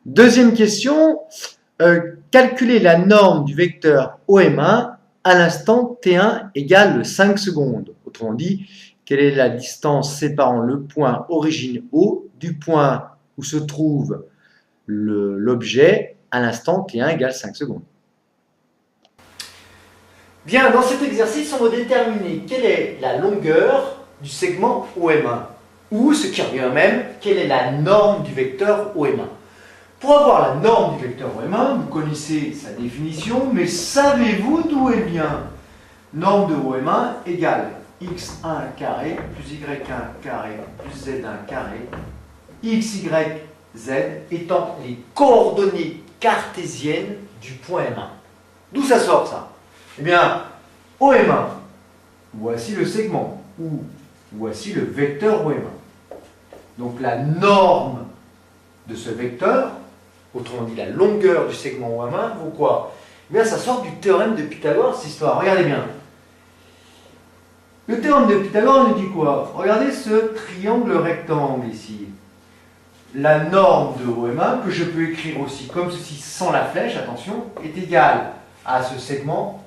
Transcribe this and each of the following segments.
Deuxième question, calculer la norme du vecteur OM1 à l'instant T1 égale 5 secondes. Autrement dit, quelle est la distance séparant le point origine O du point où se trouve l'objet à l'instant T1 égale 5 secondes. Bien, dans cet exercice, on va déterminer quelle est la longueur du segment OM1, ou, ce qui revient même, quelle est la norme du vecteur OM1. Pour avoir la norme du vecteur OM1, vous connaissez sa définition, mais savez-vous d'où elle vient? Norme de OM1 égale x1 carré plus y1 carré plus z1 carré, x, y, z étant les coordonnées cartésiennes du point M1. D'où ça sort ça? Eh bien, OM1, voici le segment, ou voici le vecteur OM1. Donc la norme de ce vecteur, autrement dit la longueur du segment OM1, vaut quoi? Eh bien, ça sort du théorème de Pythagore, cette histoire. Regardez bien. Le théorème de Pythagore nous dit quoi? Regardez ce triangle rectangle ici. La norme de OM1, que je peux écrire aussi comme ceci sans la flèche, attention, est égale à ce segment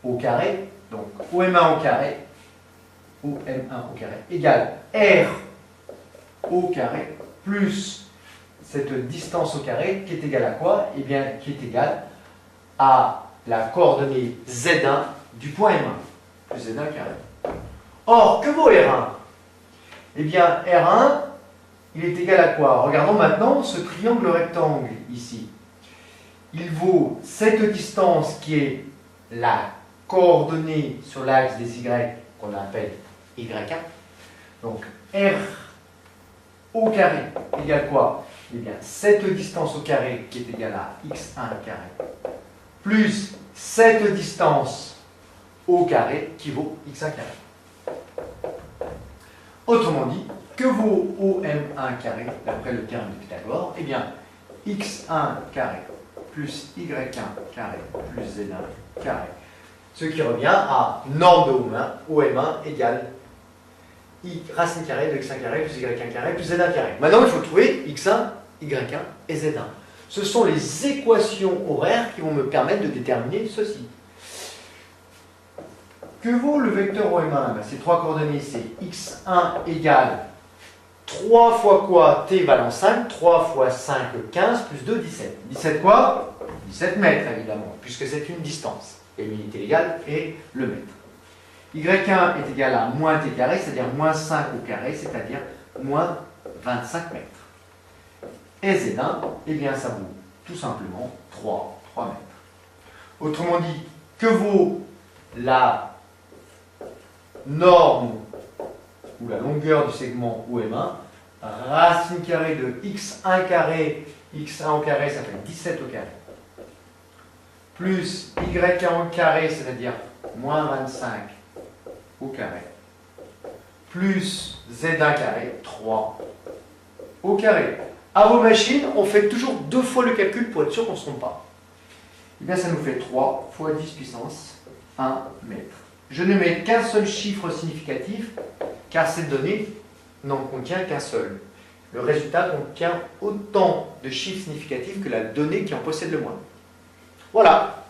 au carré, donc OM1 au carré, OM1 au carré, égale R au carré, plus cette distance au carré, qui est égale à quoi? Eh bien, qui est égale à la coordonnée Z1 du point M1, plus Z1 carré. Or, que vaut R1? Eh bien, R1, il est égal à quoi? Regardons maintenant ce triangle rectangle ici. Il vaut cette distance qui est la coordonnée sur l'axe des Y qu'on appelle Y1. Donc R au carré égale quoi? Eh bien, cette distance au carré qui est égale à x1 carré plus cette distance au carré qui vaut x1 carré. Autrement dit, que vaut OM1 carré d'après le théorème de Pythagore? Eh bien, x1 carré plus y1 carré plus z1 carré. Ce qui revient à norme de OM1 égale i racine carrée de x1 carré plus y1 carré plus z1 carré. Maintenant, il faut trouver x1, y1 et z1. Ce sont les équations horaires qui vont me permettre de déterminer ceci. Que vaut le vecteur OM1? Ces trois coordonnées, c'est x1 égale 3 fois quoi? T valant 5, 3 fois 5, 15, plus 2, 17. 17 quoi? 17 mètres, évidemment, puisque c'est une distance. Et l'unité légale est le mètre. Y1 est égal à moins t carré, c'est-à-dire moins 5 au carré, c'est-à-dire moins 25 mètres. Et Z1, eh bien, ça vaut tout simplement 3 mètres. Autrement dit, que vaut la norme ou la longueur du segment OM1? Racine carrée de x1 carré, x1 au carré, ça fait 17 au carré. Plus y1 au carré, c'est-à-dire moins 25 au carré. Plus z1 carré, 3 au carré. À vos machines, on fait toujours 2 fois le calcul pour être sûr qu'on ne se trompe pas. Eh bien, ça nous fait 3 fois 10 puissance 1 mètre. Je ne mets qu'un seul chiffre significatif, car cette donnée n'en contient qu'un seul. Le résultat contient autant de chiffres significatifs que la donnée qui en possède le moins. Voilà.